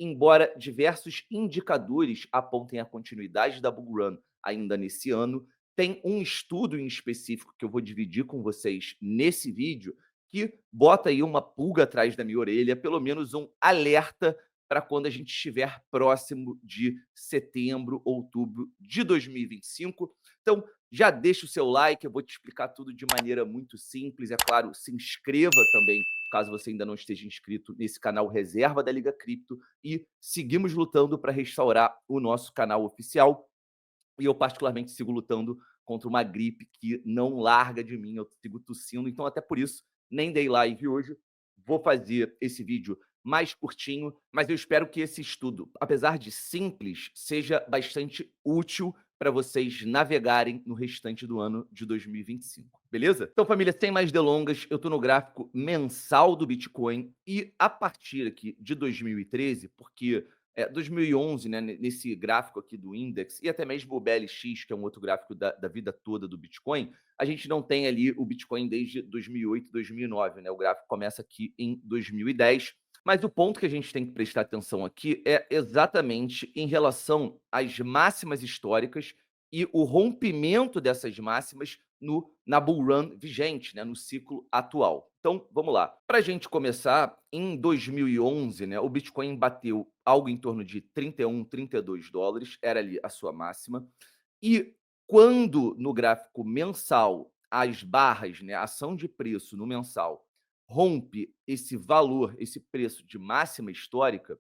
embora diversos indicadores apontem a continuidade da bull run ainda nesse ano, tem um estudo em específico que eu vou dividir com vocês nesse vídeo que bota aí uma pulga atrás da minha orelha, pelo menos um alerta para quando a gente estiver próximo de setembro, outubro de 2025. Então, já deixa o seu like, eu vou te explicar tudo de maneira muito simples. É claro, se inscreva também, caso você ainda não esteja inscrito nesse canal Reserva da Liga Cripto. E seguimos lutando para restaurar o nosso canal oficial. E eu, particularmente, sigo lutando contra uma gripe que não larga de mim. Eu sigo tossindo, então, até por isso, nem dei live hoje. Vou fazer esse vídeo mais curtinho, mas eu espero que esse estudo, apesar de simples, seja bastante útil para vocês navegarem no restante do ano de 2025, beleza? Então, família, sem mais delongas, eu estou no gráfico mensal do Bitcoin e a partir aqui de 2013, porque 2011, né, nesse gráfico aqui do Index, e até mesmo o BLX, que é um outro gráfico da vida toda do Bitcoin, a gente não tem ali o Bitcoin desde 2008, 2009, né? O gráfico começa aqui em 2010. Mas o ponto que a gente tem que prestar atenção aqui é exatamente em relação às máximas históricas e o rompimento dessas máximas na bull run vigente, né, no ciclo atual. Então, vamos lá. Para a gente começar, em 2011, né, o Bitcoin bateu algo em torno de 31, 32 dólares, era ali a sua máxima. E quando no gráfico mensal as barras, né, a ação de preço no mensal, rompe esse valor, esse preço de máxima histórica,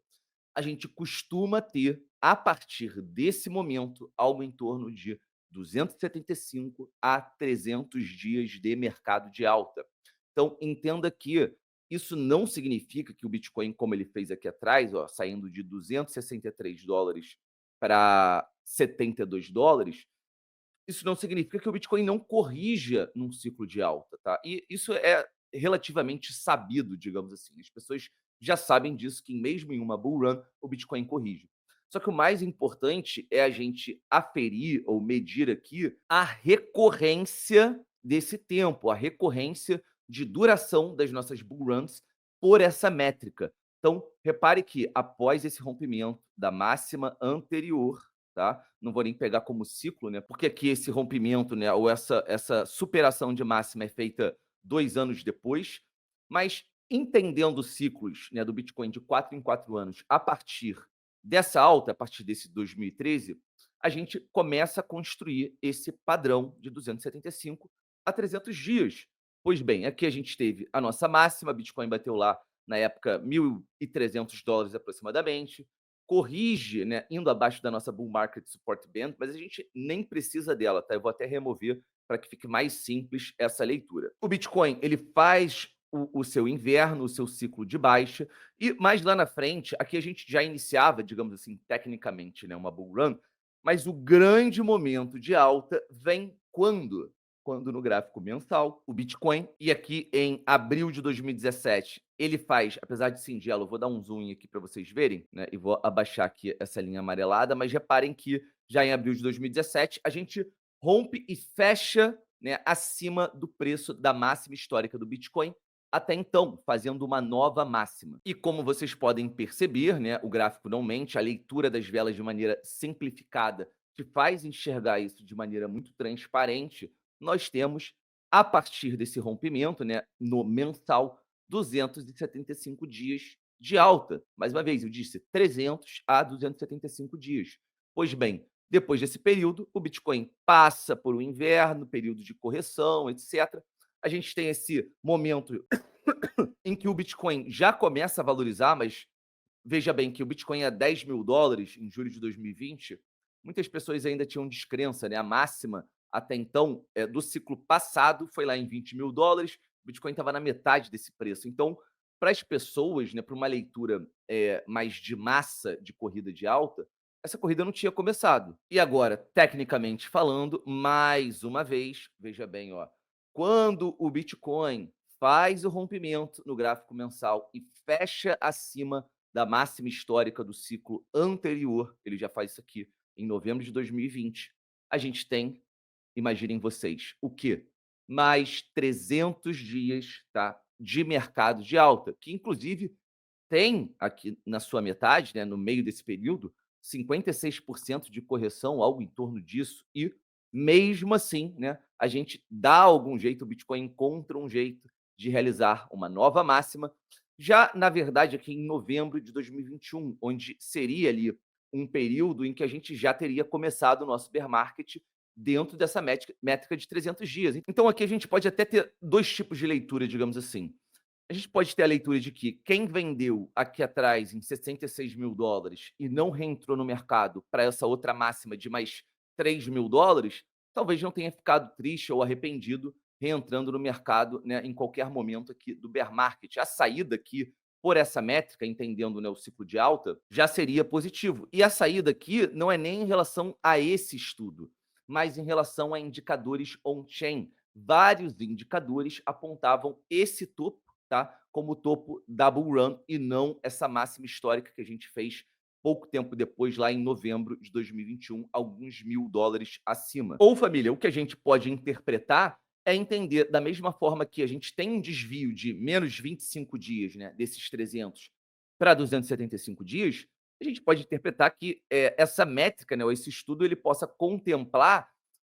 a gente costuma ter, a partir desse momento, algo em torno de 275 a 300 dias de mercado de alta. Então, entenda que isso não significa que o Bitcoin, como ele fez aqui atrás, ó, saindo de 263 dólares para 72 dólares, isso não significa que o Bitcoin não corrija num ciclo de alta, tá? E isso é relativamente sabido, digamos assim. As pessoas já sabem disso, que mesmo em uma bull run, o Bitcoin corrige. Só que o mais importante é a gente aferir ou medir aqui a recorrência desse tempo, a recorrência de duração das nossas bull runs por essa métrica. Então, repare que após esse rompimento da máxima anterior, tá? Não vou nem pegar como ciclo, né? Porque aqui esse rompimento, né, ou essa superação de máxima é feita 2 anos depois, mas entendendo ciclos, né, do Bitcoin de 4 em 4 anos, a partir dessa alta, a partir desse 2013, a gente começa a construir esse padrão de 275 a 300 dias. Pois bem, aqui a gente teve a nossa máxima, Bitcoin bateu lá na época 1.300 dólares aproximadamente, corrige, né, indo abaixo da nossa bull market support band, mas a gente nem precisa dela, tá? Eu vou até remover para que fique mais simples essa leitura. O Bitcoin, ele faz o seu inverno, o seu ciclo de baixa, e mais lá na frente, aqui a gente já iniciava, digamos assim, tecnicamente, né, uma bull run, mas o grande momento de alta vem quando? Quando no gráfico mensal, o Bitcoin, e aqui em abril de 2017, ele faz, apesar de singelo, eu vou dar um zoom aqui para vocês verem, né, e vou abaixar aqui essa linha amarelada, mas reparem que já em abril de 2017 a gente rompe e fecha, né, acima do preço da máxima histórica do Bitcoin, até então, fazendo uma nova máxima. E como vocês podem perceber, né, o gráfico não mente, a leitura das velas de maneira simplificada te faz enxergar isso de maneira muito transparente. Nós temos, a partir desse rompimento, né, no mensal, 275 dias de alta. Mais uma vez, eu disse 300 a 275 dias. Pois bem, depois desse período, o Bitcoin passa por um inverno, período de correção, etc. A gente tem esse momento em que o Bitcoin já começa a valorizar, mas veja bem que o Bitcoin é 10 mil dólares em julho de 2020. Muitas pessoas ainda tinham descrença, né? A máxima até então do ciclo passado foi lá em 20 mil dólares, o Bitcoin estava na metade desse preço. Então, para as pessoas, né, para uma leitura mais de massa de corrida de alta, essa corrida não tinha começado. E agora, tecnicamente falando, mais uma vez, veja bem, ó, quando o Bitcoin faz o rompimento no gráfico mensal e fecha acima da máxima histórica do ciclo anterior, ele já faz isso aqui em novembro de 2020, a gente tem, imaginem vocês, o quê? Mais 300 dias, tá, de mercado de alta, que inclusive tem aqui na sua metade, né, no meio desse período, 56% de correção, algo em torno disso, e mesmo assim, né, a gente dá algum jeito, o Bitcoin encontra um jeito de realizar uma nova máxima, já na verdade aqui em novembro de 2021, onde seria ali um período em que a gente já teria começado o nosso bear market dentro dessa métrica de 300 dias. Então aqui a gente pode até ter dois tipos de leitura, digamos assim. A gente pode ter a leitura de que quem vendeu aqui atrás em $66.000 e não reentrou no mercado para essa outra máxima de mais $3.000, talvez não tenha ficado triste ou arrependido reentrando no mercado, né, em qualquer momento aqui do bear market. A saída aqui por essa métrica, entendendo, né, o ciclo de alta, já seria positivo. E a saída aqui não é nem em relação a esse estudo, mas em relação a indicadores on-chain. Vários indicadores apontavam esse topo, tá, como topo da bull run e não essa máxima histórica que a gente fez pouco tempo depois, lá em novembro de 2021, alguns $1.000 acima. Ou, família, o que a gente pode interpretar é entender da mesma forma que a gente tem um desvio de menos 25 dias, né, desses 300 para 275 dias, a gente pode interpretar que essa métrica, né, ou esse estudo, ele possa contemplar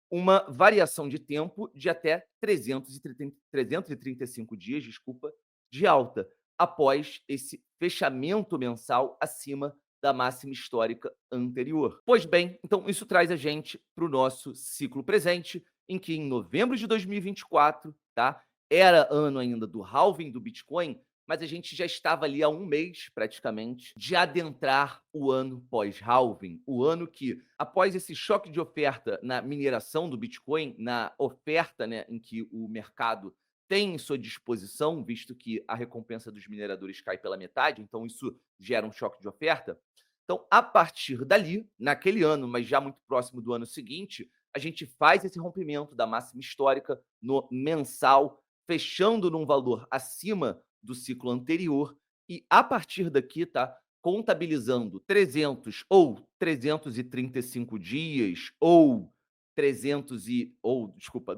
uma variação de tempo de até 335 dias, desculpa, de alta, após esse fechamento mensal acima da máxima histórica anterior. Pois bem, então isso traz a gente para o nosso ciclo presente, em que em novembro de 2024, tá? Era ano ainda do halving do Bitcoin, mas a gente já estava ali há um mês, praticamente, de adentrar o ano pós-halving, o ano que, após esse choque de oferta na mineração do Bitcoin, na oferta, né, em que o mercado tem em sua disposição, visto que a recompensa dos mineradores cai pela metade, então isso gera um choque de oferta. Então, a partir dali, naquele ano, mas já muito próximo do ano seguinte, a gente faz esse rompimento da máxima histórica no mensal, fechando num valor acima do ciclo anterior, e a partir daqui, tá, contabilizando 300 ou 335 dias ou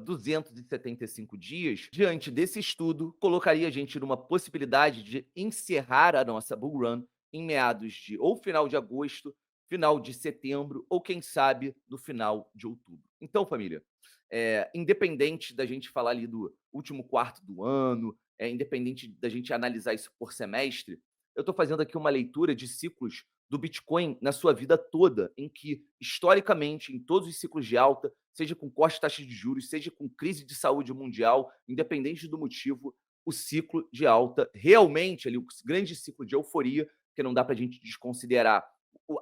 275 dias, diante desse estudo, colocaria a gente numa possibilidade de encerrar a nossa bull run em meados de ou final de agosto, final de setembro ou, quem sabe, no final de outubro. Então, família, independente da gente falar ali do último quarto do ano, independente da gente analisar isso por semestre, eu estou fazendo aqui uma leitura de ciclos do Bitcoin na sua vida toda, em que, historicamente, em todos os ciclos de alta, seja com corte de taxa de juros, seja com crise de saúde mundial, independente do motivo, o ciclo de alta, realmente, ali, o grande ciclo de euforia, que não dá para a gente desconsiderar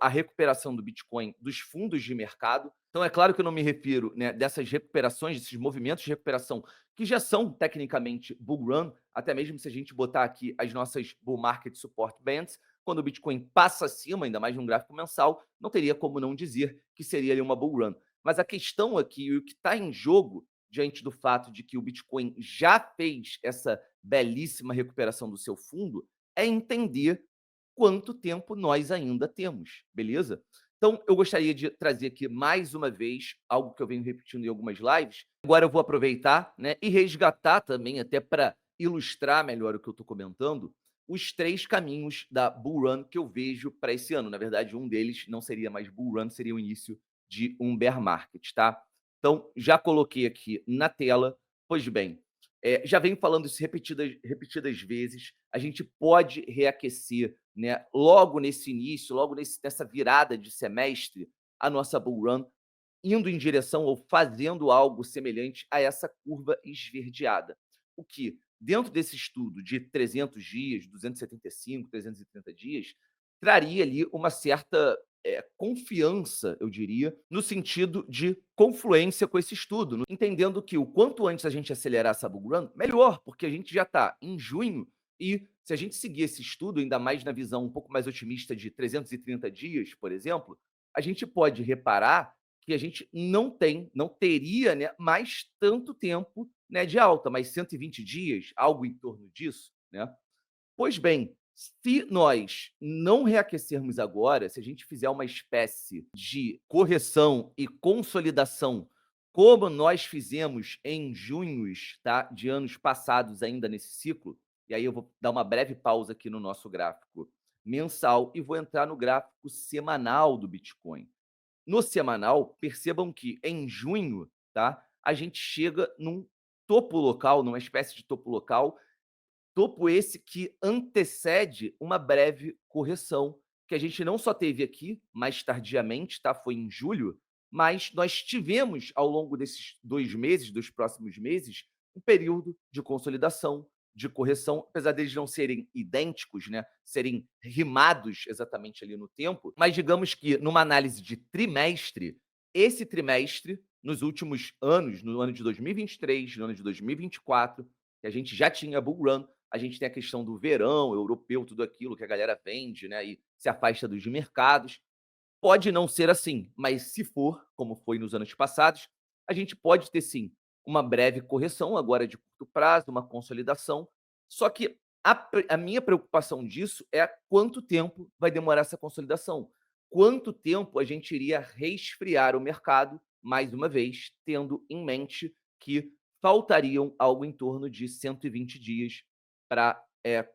a recuperação do Bitcoin dos fundos de mercado. Então, é claro que eu não me refiro, né, dessas recuperações, desses movimentos de recuperação que já são tecnicamente bull run, até mesmo se a gente botar aqui as nossas bull market support bands, quando o Bitcoin passa acima, ainda mais num gráfico mensal, não teria como não dizer que seria ali uma bull run. Mas a questão aqui, o que está em jogo, diante do fato de que o Bitcoin já fez essa belíssima recuperação do seu fundo, é entender quanto tempo nós ainda temos, beleza? Então, eu gostaria de trazer aqui mais uma vez algo que eu venho repetindo em algumas lives. Agora eu vou aproveitar, né, e resgatar também, até para ilustrar melhor o que eu estou comentando, os 3 caminhos da bull run que eu vejo para esse ano. Na verdade, um deles não seria mais bull run, seria o início de um bear market, tá? Então, já coloquei aqui na tela. Pois bem, já venho falando isso repetidas vezes. A gente pode reaquecer, né, logo nesse início, logo nessa virada de semestre, a nossa bull run, indo em direção ou fazendo algo semelhante a essa curva esverdeada. O que, dentro desse estudo de 300 dias, 275, 330 dias, traria ali uma certa confiança, eu diria, no sentido de confluência com esse estudo, entendendo que o quanto antes a gente acelerar essa bull run, melhor, porque a gente já está em junho e se a gente seguir esse estudo, ainda mais na visão um pouco mais otimista de 330 dias, por exemplo, a gente pode reparar que a gente não teria, né, mais tanto tempo, né, de alta, mais 120 dias, algo em torno disso, né? Pois bem, se nós não reaquecermos agora, se a gente fizer uma espécie de correção e consolidação, como nós fizemos em junhos, tá, de anos passados ainda nesse ciclo, E aí eu vou dar uma breve pausa aqui no nosso gráfico mensal e vou entrar no gráfico semanal do Bitcoin. No semanal, percebam que em junho, tá, a gente chega num topo local, numa espécie de topo local. Topo esse que antecede uma breve correção, que a gente não só teve aqui, mais tardiamente, tá? Foi em julho, mas nós tivemos ao longo desses 2 meses, dos próximos meses, um período de consolidação, de correção, apesar deles não serem idênticos, né? Serem rimados exatamente ali no tempo, mas digamos que numa análise de trimestre, esse trimestre, nos últimos anos, no ano de 2023, no ano de 2024, que a gente já tinha bull run, a gente tem a questão do verão europeu, tudo aquilo que a galera vende, né, e se afasta dos mercados. Pode não ser assim, mas se for, como foi nos anos passados, a gente pode ter sim uma breve correção agora de curto prazo, uma consolidação. Só que a minha preocupação disso é quanto tempo vai demorar essa consolidação. Quanto tempo a gente iria resfriar o mercado, mais uma vez, tendo em mente que faltariam algo em torno de 120 dias para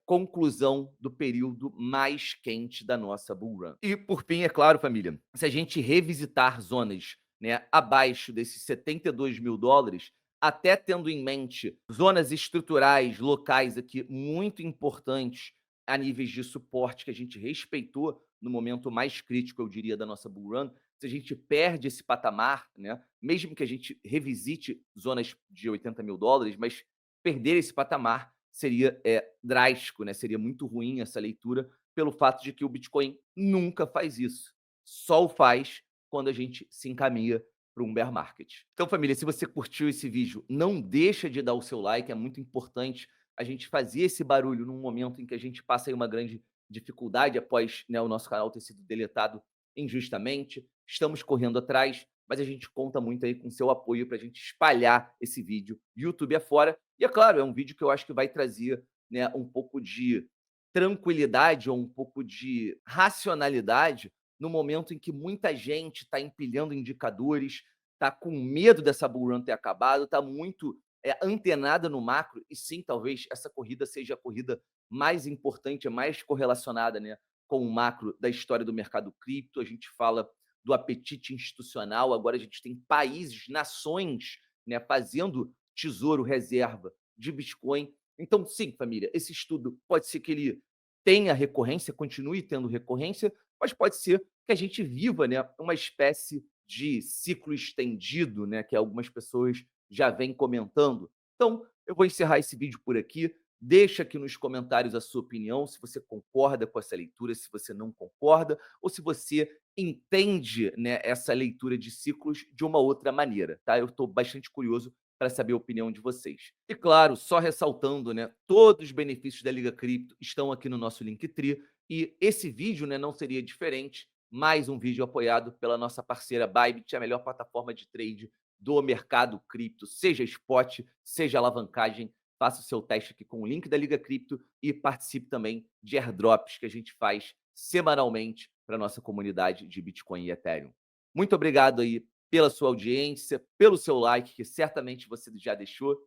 conclusão do período mais quente da nossa bull run. E por fim, é claro, família, se a gente revisitar zonas, né, abaixo desses $72.000, até tendo em mente zonas estruturais locais aqui muito importantes a níveis de suporte que a gente respeitou no momento mais crítico, eu diria, da nossa bull run. Se a gente perde esse patamar, né, mesmo que a gente revisite zonas de $80.000, mas perder esse patamar seria drástico, né? Seria muito ruim essa leitura, pelo fato de que o Bitcoin nunca faz isso. Só o faz quando a gente se encaminha para um bear market. Então, família, se você curtiu esse vídeo, não deixa de dar o seu like, é muito importante a gente fazer esse barulho num momento em que a gente passa aí uma grande dificuldade após, né, o nosso canal ter sido deletado injustamente. Estamos correndo atrás, mas a gente conta muito aí com seu apoio para a gente espalhar esse vídeo YouTube afora. E é claro, é um vídeo que eu acho que vai trazer, né, um pouco de tranquilidade ou um pouco de racionalidade no momento em que muita gente está empilhando indicadores, está com medo dessa bull run ter acabado, está muito antenada no macro, e sim, talvez essa corrida seja a corrida mais importante, mais correlacionada, né, com o macro da história do mercado cripto. A gente fala do apetite institucional, agora a gente tem países, nações, né, fazendo tesouro reserva de Bitcoin. Então, sim, família, esse estudo pode ser que ele tenha recorrência, continue tendo recorrência, mas pode ser que a gente viva, né, uma espécie de ciclo estendido, né, que algumas pessoas já vêm comentando. Então, eu vou encerrar esse vídeo por aqui. Deixa aqui nos comentários a sua opinião, se você concorda com essa leitura, se você não concorda, ou se você entende, né, essa leitura de ciclos de uma outra maneira, tá? Eu estou bastante curioso para saber a opinião de vocês. E claro, só ressaltando, né, todos os benefícios da Liga Cripto estão aqui no nosso Linktree, e esse vídeo, né, não seria diferente, mais um vídeo apoiado pela nossa parceira Bybit, a melhor plataforma de trade do mercado cripto, seja spot, seja alavancagem. Faça o seu teste aqui com o link da Liga Cripto e participe também de airdrops que a gente faz semanalmente para a nossa comunidade de Bitcoin e Ethereum. Muito obrigado aí pela sua audiência, pelo seu like, que certamente você já deixou.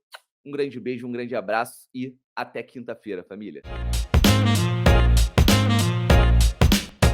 Um grande beijo, um grande abraço e até quinta-feira, família.